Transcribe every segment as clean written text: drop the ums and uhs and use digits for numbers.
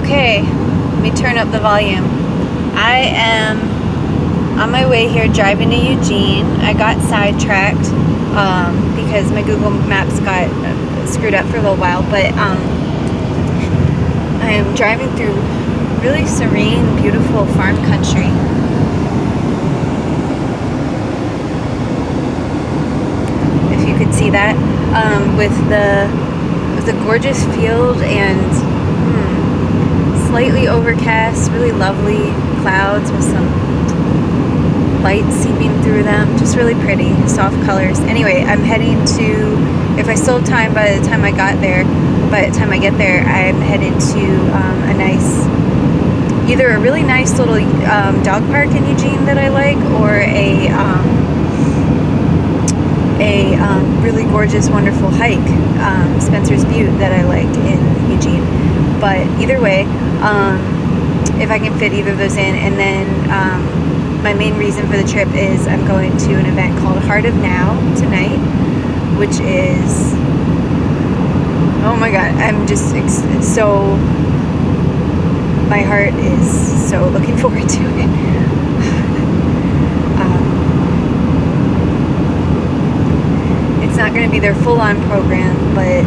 Okay, let me turn up the volume. I am on my way here driving to Eugene. I got sidetracked because my Google Maps got screwed up for a little while, but I am driving through really serene, beautiful farm country. If you could see that, with the gorgeous field and slightly overcast, really lovely clouds with some light seeping through them. Just really pretty, soft colors. Anyway, I'm heading to, if I still have time by the time I get there, I'm headed to a nice, either a really nice little dog park in Eugene that I like, or a really gorgeous, wonderful hike, Spencer's Butte, that I like in Eugene. But either way, if I can fit either of those in. And then my main reason for the trip is I'm going to an event called Heart of Now tonight, which is, oh my god, I'm just so, my heart is so looking forward to it. It's not going to be their full-on program, but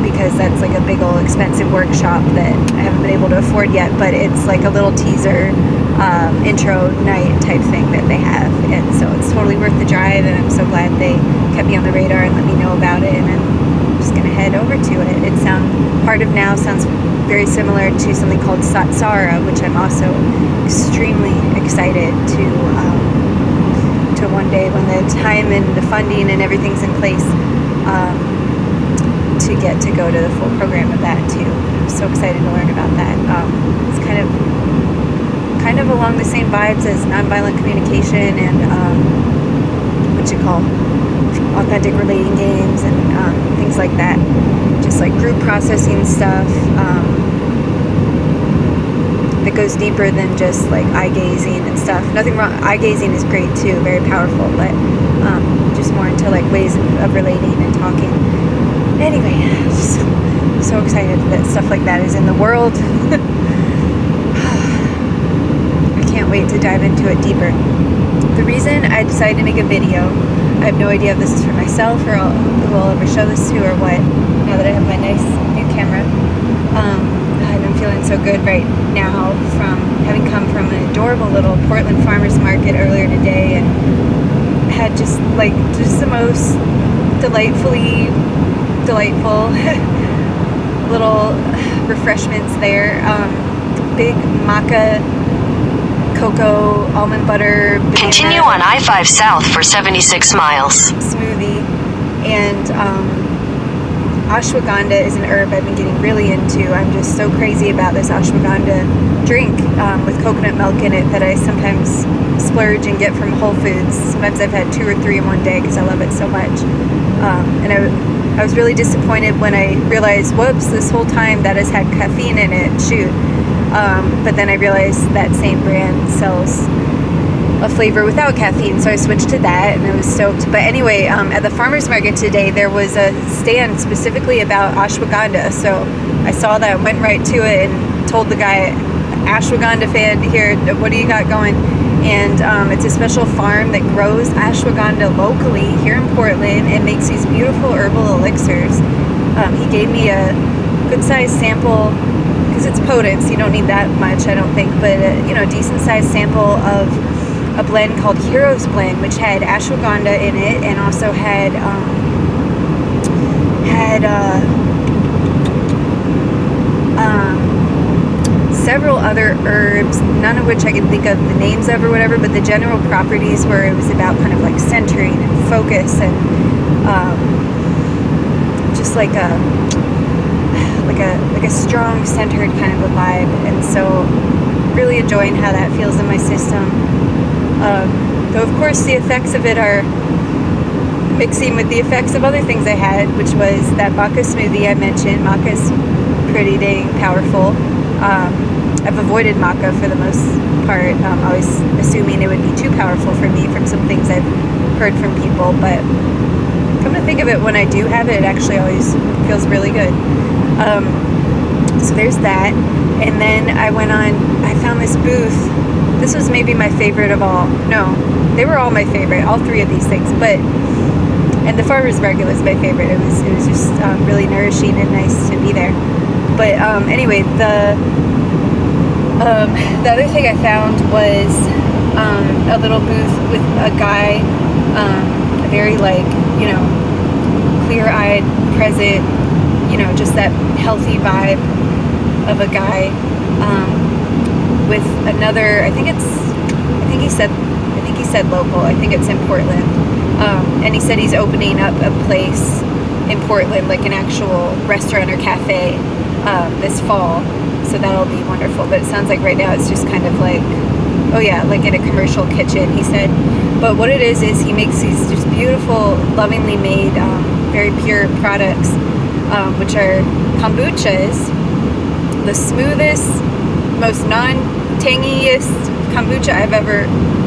because that's like a big old expensive workshop that I haven't been able to afford yet, but it's like a little teaser intro night type thing that they have, and so it's totally worth the drive, and I'm so glad they kept me on the radar and let me know about it, and I'm just going to head over to it. Heart of Now sounds very similar to something called Satsara, which I'm also extremely excited to one day, when the time and the funding and everything's in place, to get to go to the full program of that too. I'm so excited to learn about that. It's kind of along the same vibes as nonviolent communication and authentic relating games and things like that. Just like group processing stuff that goes deeper than just like eye gazing and stuff. Nothing wrong. Eye gazing is great too, very powerful, but just more into like ways of relating and talking. Anyway, just so excited that stuff like that is in the world. I can't wait to dive into it deeper. The reason I decided to make a video, I have no idea if this is for myself or who I'll ever show this to or what, now that I have my nice new camera. I'm feeling so good right now from having come from an adorable little Portland farmers market earlier today, and had just the most delightful little refreshments there. Big maca cocoa almond butter banana, continue on I-5 south for 76 miles smoothie, and ashwagandha is an herb I've been getting really into. I'm just so crazy about this ashwagandha drink with coconut milk in it that I sometimes splurge and get from Whole Foods. Sometimes I've had 2 or 3 in one day because I love it so much. And I was really disappointed when I realized, whoops, this whole time that has had caffeine in it, shoot. But then I realized that same brand sells a flavor without caffeine, so I switched to that, and I was stoked. But anyway, at the farmer's market today, there was a stand specifically about ashwagandha, so I saw that, went right to it, and told the guy, ashwagandha fan, here, what do you got going? And it's a special farm that grows ashwagandha locally here in Portland and makes these beautiful herbal elixirs. He gave me a good-sized sample, because it's potent, so you don't need that much, I don't think, but a decent-sized sample of a blend called Heroes Blend, which had ashwagandha in it, and also had several other herbs, none of which I can think of the names of or whatever, but the general properties were, it was about kind of like centering and focus, and just like a strong centered kind of a vibe, and so really enjoying how that feels in my system. Though of course the effects of it are mixing with the effects of other things I had, which was that maca smoothie I mentioned. Maca's pretty dang powerful. I've avoided maca for the most part, always assuming it would be too powerful for me from some things I've heard from people, but come to think of it, when I do have it, it actually always feels really good. So there's that. And then I found this booth. This was maybe my favorite of all. No, they were all my favorite, all three of these things. And the Farmer's Market was my favorite. It was just really nourishing and nice to be there. But anyway, the other thing I found was a little booth with a guy, a very clear-eyed, present, just that healthy vibe of a guy, with another. I think he said local. I think it's in Portland, and he said he's opening up a place in Portland, like an actual restaurant or cafe, this fall. So that'll be wonderful. But it sounds like right now it's just kind of like, oh yeah, like in a commercial kitchen, he said. But what it is he makes these just beautiful, lovingly made, very pure products, which are kombuchas, the smoothest, most non-tangiest kombucha I've ever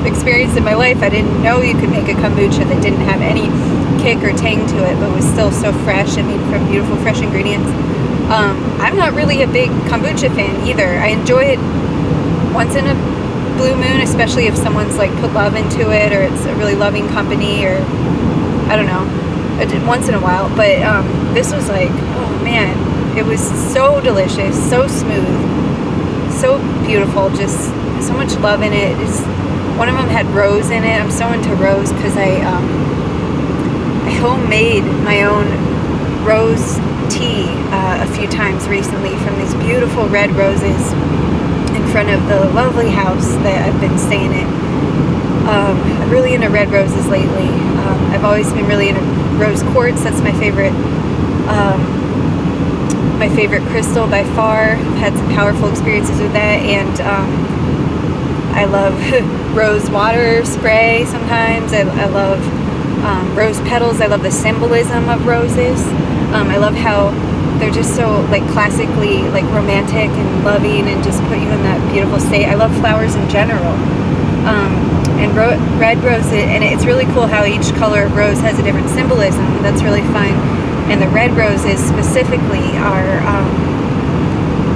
experienced in my life. I didn't know you could make a kombucha that didn't have any kick or tang to it, but was still so fresh and made from beautiful, fresh ingredients. I'm not really a big kombucha fan either. I enjoy it once in a blue moon, especially if someone's like put love into it, or it's a really loving company, or I don't know, once in a while. But this was like, oh man, it was so delicious, so smooth, so beautiful, just so much love in it. One of them had rose in it. I'm so into rose because I homemade my own rose tea a few times recently from these beautiful red roses in front of the lovely house that I've been staying in. I'm really into red roses lately. I've always been really into rose quartz. That's my favorite crystal by far. I've had some powerful experiences with that, and I love rose water spray sometimes. I love rose petals. I love the symbolism of roses. I love how they're just so like classically like romantic and loving and just put you in that beautiful state. I love flowers in general. And red rose, and it's really cool how each color of rose has a different symbolism. That's really fun. And the red roses specifically are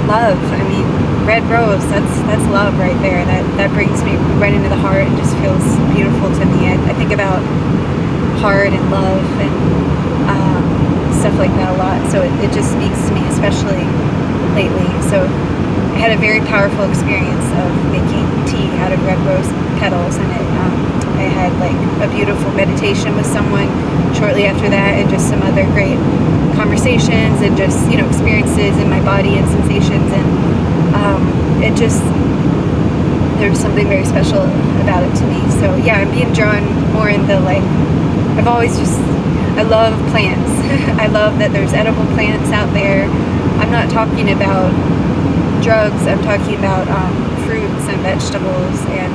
love. I mean, red rose, that's love right there. That brings me right into the heart and just feels beautiful to me. I think about heart and love and stuff like that a lot. So it just speaks to me, especially lately. So I had a very powerful experience of making tea out of red rose petals, and I had like a beautiful meditation with someone shortly after that, and just some other great conversations and just experiences in my body and sensations, and it just, there's something very special about it to me. So yeah, I'm being drawn more into like, I love plants. I love that there's edible plants out there. I'm not talking about drugs. I'm talking about fruits and vegetables and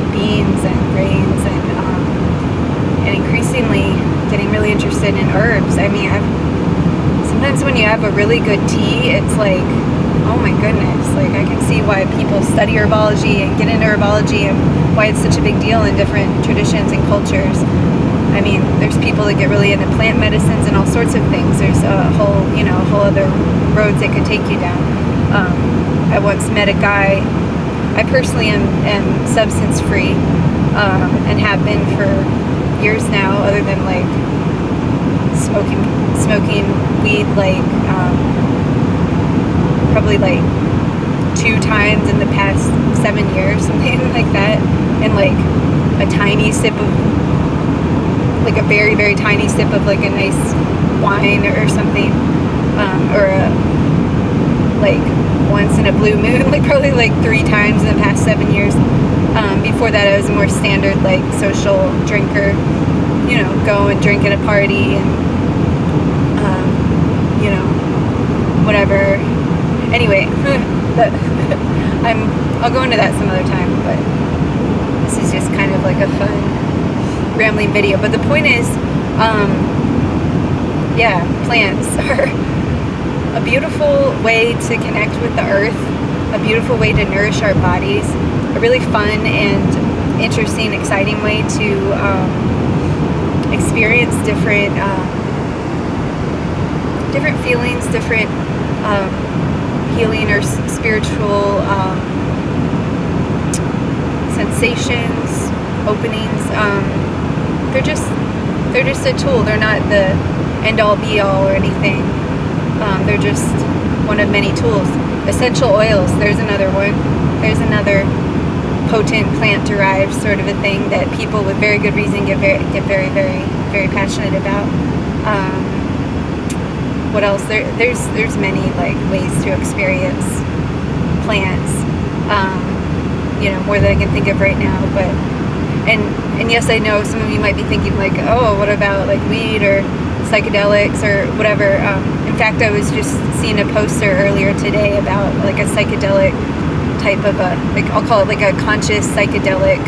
beans and grains, and increasingly getting really interested in herbs. I mean, sometimes when you have a really good tea, it's like, oh my goodness, like I can see why people study herbology and get into herbology and why it's such a big deal in different traditions and cultures. I mean, there's people that get really into plant medicines and all sorts of things. There's a whole other roads they could take you down. I once met a guy. I personally am substance free, and have been for years now, other than like smoking weed, like probably like 2 times in the past 7 years, something like that, and like a tiny sip of, like a very, very tiny sip of like a nice wine or something, or like once in a blue moon, like probably like 3 times in the past 7 years. Before that, I was a more standard like social drinker, go and drink at a party and whatever. Anyway, I'll go into that some other time, but this is just kind of like a fun rambling video. But the point is, plants are a beautiful way to connect with the earth, a beautiful way to nourish our bodies, a really fun and interesting, exciting way to experience different feelings, different healing or spiritual sensations, openings. They're just a tool. They're not the end all be all or anything. They're just one of many tools. Essential oils, there's another one. There's another potent plant derived sort of a thing that people with very good reason get very, very passionate about. What else? There's many like ways to experience plants. More than I can think of right now. But and yes, I know some of you might be thinking like, oh, what about like weed or psychedelics or whatever. In fact, I was just seeing a poster earlier today about like a psychedelic type of I'll call it like a conscious psychedelic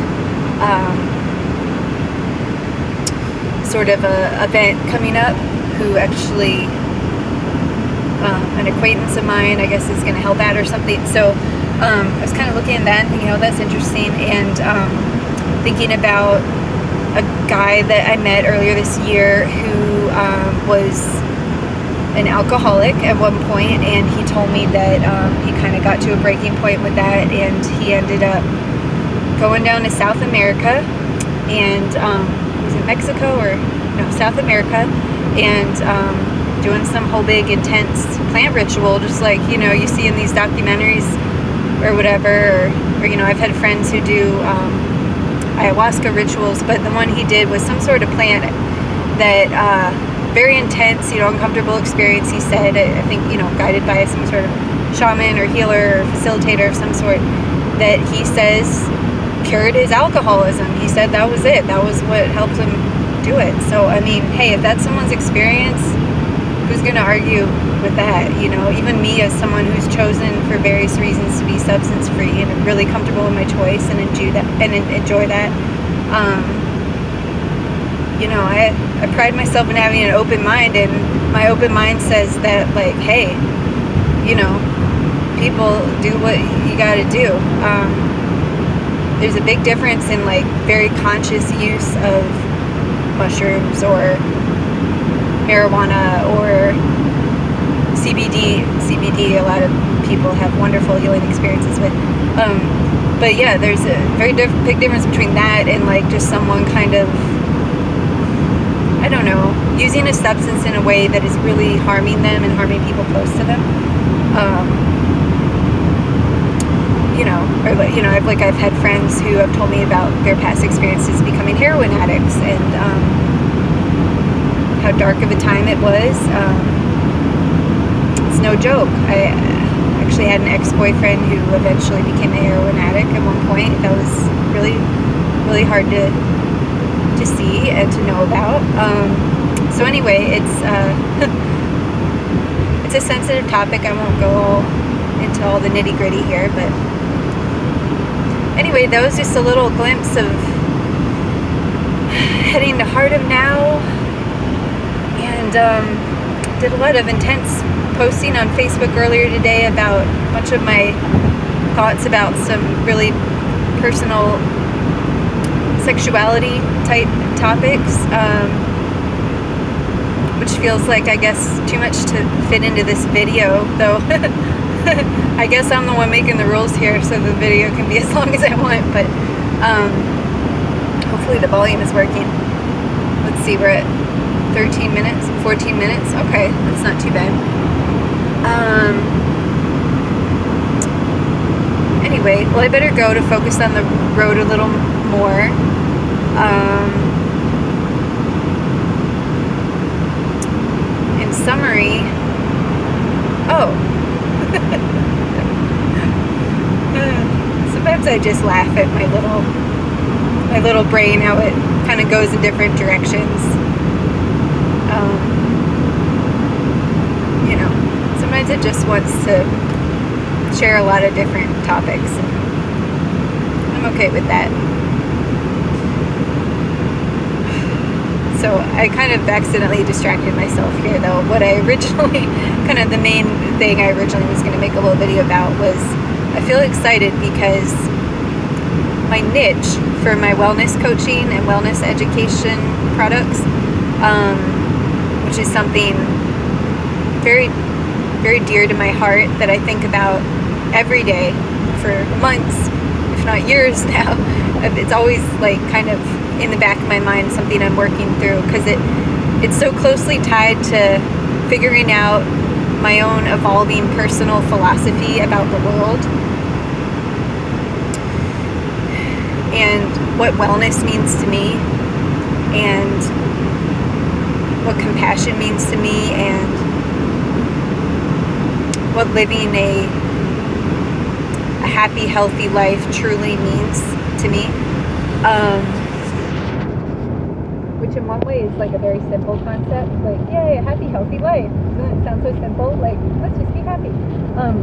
sort of a event coming up. Who actually an acquaintance of mine, I guess, is going to help out or something. So I was kind of looking at that and thinking, oh, that's interesting, and thinking about a guy that I met earlier this year who was an alcoholic at one point, and he told me that he kind of got to a breaking point with that, and he ended up going down to South America, and was it Mexico or no, South America, and doing some whole big intense plant ritual, just like you see in these documentaries or whatever, or I've had friends who do ayahuasca rituals, but the one he did was some sort of plant that very intense, uncomfortable experience, he said. I think guided by some sort of shaman or healer or facilitator of some sort, that he says cured his alcoholism. He said that was it, that was what helped him do it. So I mean, hey, if that's someone's experience, who's going to argue with that? Even me, as someone who's chosen for various reasons to be substance free and really comfortable in my choice and enjoy that, I pride myself in having an open mind, and my open mind says that, like, hey, people do what you got to do. There's a big difference in like very conscious use of mushrooms or marijuana or CBD. A lot of people have wonderful healing experiences with. But yeah, there's a very big difference between that and like just someone kind of, I don't know, using a substance in a way that is really harming them and harming people close to them. I've had friends who have told me about their past experiences becoming heroin addicts, and how dark of a time it was. It's no joke. I actually had an ex-boyfriend who eventually became a heroin addict at one point. That was really, really hard to see and to know about. So anyway, it's a sensitive topic. I won't go into all the nitty-gritty here, but anyway, that was just a little glimpse of heading to Heart of Now, and did a lot of intense posting on Facebook earlier today about a bunch of my thoughts about some really personal sexuality type topics, which feels like, I guess, too much to fit into this video, though. I guess I'm the one making the rules here, so the video can be as long as I want, but hopefully the volume is working. Let's see, we're at 13 minutes, 14 minutes. Okay, that's not too bad. Anyway, well, I better go to focus on the road a little more. In summary, sometimes I just laugh at my little brain, how it kind of goes in different directions. Sometimes it just wants to share a lot of different topics, and I'm okay with that. So I kind of accidentally distracted myself here, though. What I originally, kind of the main thing I originally was going to make a little video about was, I feel excited because my niche for my wellness coaching and wellness education products, which is something very, very dear to my heart that I think about every day for months, if not years now. It's always like kind of in the back of my mind, something I'm working through, because it's so closely tied to figuring out my own evolving personal philosophy about the world and what wellness means to me and what compassion means to me and what living a happy, healthy life truly means to me. Which in one way is like a very simple concept, like, yay, a happy, healthy life. Doesn't it sound so simple? Like, let's just be happy.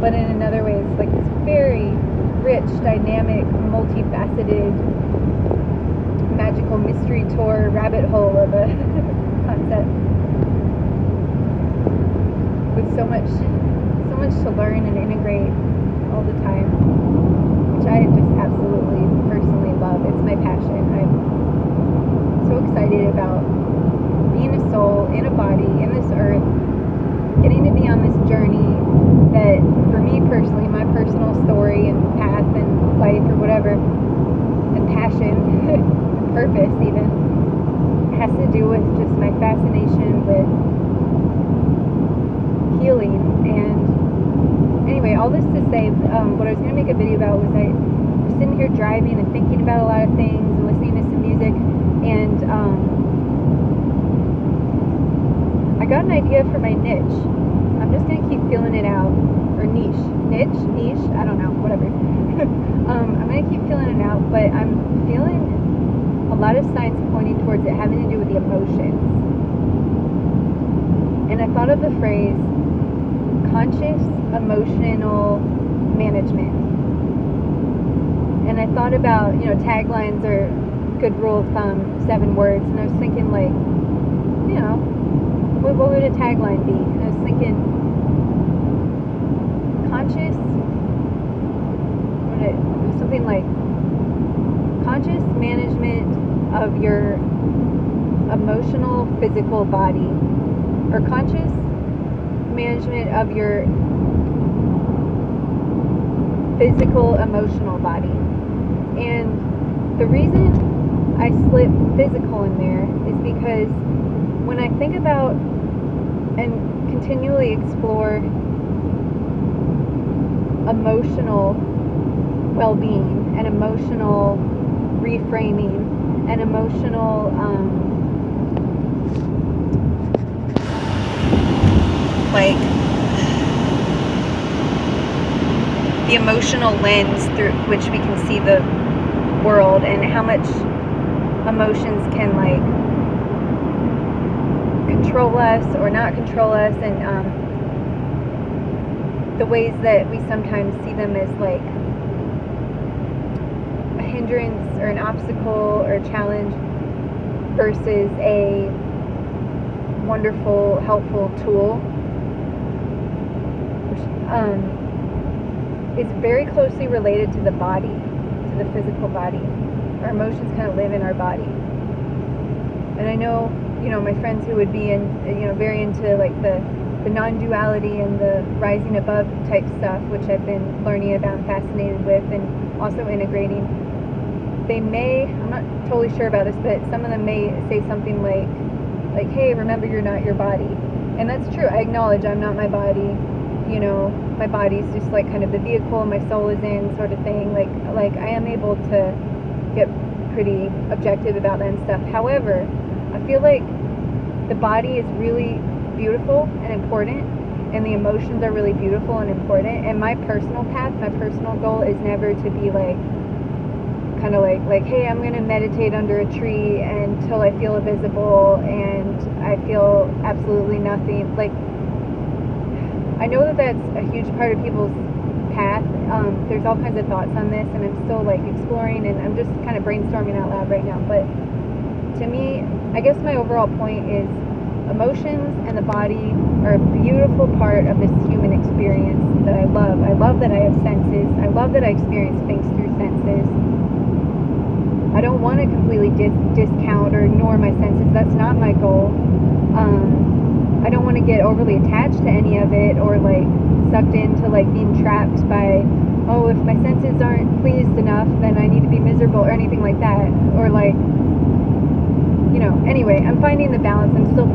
But in another way, it's like this very rich, dynamic, multifaceted, magical mystery tour rabbit hole of a concept with so much to learn and integrate all the time, which I just absolutely personally love. It's my passion. I'm so excited about being a soul in a body in this earth, getting to be on this journey that for me personally, my personal story and path and life or whatever, and passion purpose even, has to do with just my fascination with healing. And anyway, all this to say, what I was going to make a video about was I was sitting here driving and thinking about a lot of things and listening to some music, and I got an idea for my niche. I'm just going to keep feeling it out. Or niche, I don't know, whatever. I'm going to keep feeling it out, but I'm feeling a lot of signs pointing towards it having to do with the emotions. And I thought of the phrase conscious emotional management. And I thought about, taglines are good rule of thumb, 7 words, and I was thinking like, what would a tagline be? And I was thinking conscious, something like conscious management of your emotional physical body, or conscious management of your physical emotional body. And the reason I slip physical in there is because when I think about and continually explore emotional well-being and emotional reframing and emotional the emotional lens through which we can see the world, and how much emotions can control us or not control us, and the ways that we sometimes see them as a hindrance or an obstacle or a challenge versus a wonderful, helpful tool, is very closely related to the body, to the physical body. Our emotions kind of live in our body. And I know, my friends who would be very into the non-duality and the rising above type stuff, which I've been learning about and fascinated with and also integrating, they may, I'm not totally sure about this, but some of them may say something like, hey, remember you're not your body. And that's true. I acknowledge I'm not my body. My body's just kind of the vehicle my soul is in, sort of thing. Like I am able to get pretty objective about that and stuff. However, I feel like the body is really beautiful and important, and the emotions are really beautiful and important. And my personal path, my personal goal is never to be kind of hey, I'm going to meditate under a tree until I feel invisible and I feel absolutely nothing. I know that that's a huge part of people's path. There's all kinds of thoughts on this, and I'm still exploring, and I'm just kind of brainstorming out loud right now. But to me, I guess my overall point is emotions and the body are a beautiful part of this human experience that I love. I love that I have senses. I love that I experience things through senses. I don't want to completely discount or ignore my senses. That's not my goal. I don't want to get overly attached to any of it, or like sucked into like being trapped by, oh, if my senses aren't pleased enough, then I need to be miserable, or anything like that. Or like, you know, anyway, I'm finding the balance. I'm still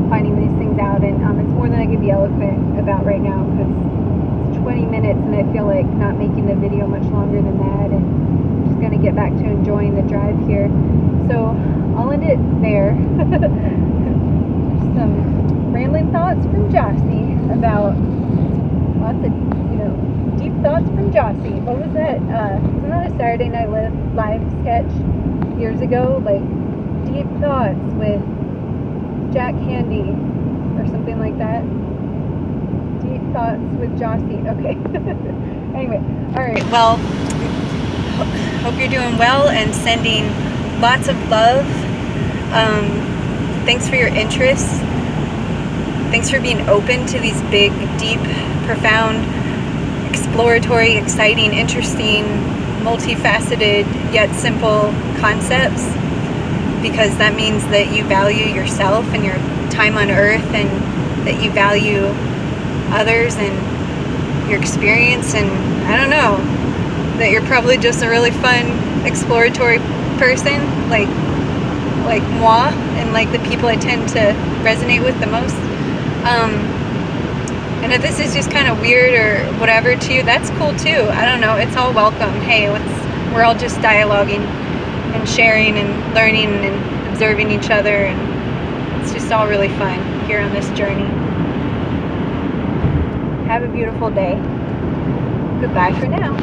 finding these things out, and it's more than I can be eloquent about right now, because it's 20 minutes and I feel like not making the video much longer than that, and I'm just going to get back to enjoying the drive here. So I'll end it there. Some rambling thoughts from Jossie about lots of, you know, deep thoughts from Jossie. What was that? Wasn't that a Saturday Night Live sketch years ago? Like, deep thoughts with Jack Handy or something like that. Deep thoughts with Jossie. Okay. Anyway, all right. Well, hope you're doing well and sending lots of love. Thanks for your interest. Thanks for being open to these big, deep, profound, exploratory, exciting, interesting, multifaceted, yet simple concepts, because that means that you value yourself and your time on earth, and that you value others and your experience, and I don't know, that you're probably just a really fun, exploratory person, like moi, and like the people I tend to resonate with the most. And if this is just kind of weird or whatever to you, that's cool too. I don't know. It's all welcome. Hey, we're all just dialoguing and sharing and learning and observing each other, and it's just all really fun here on this journey. Have a beautiful day. Goodbye for now.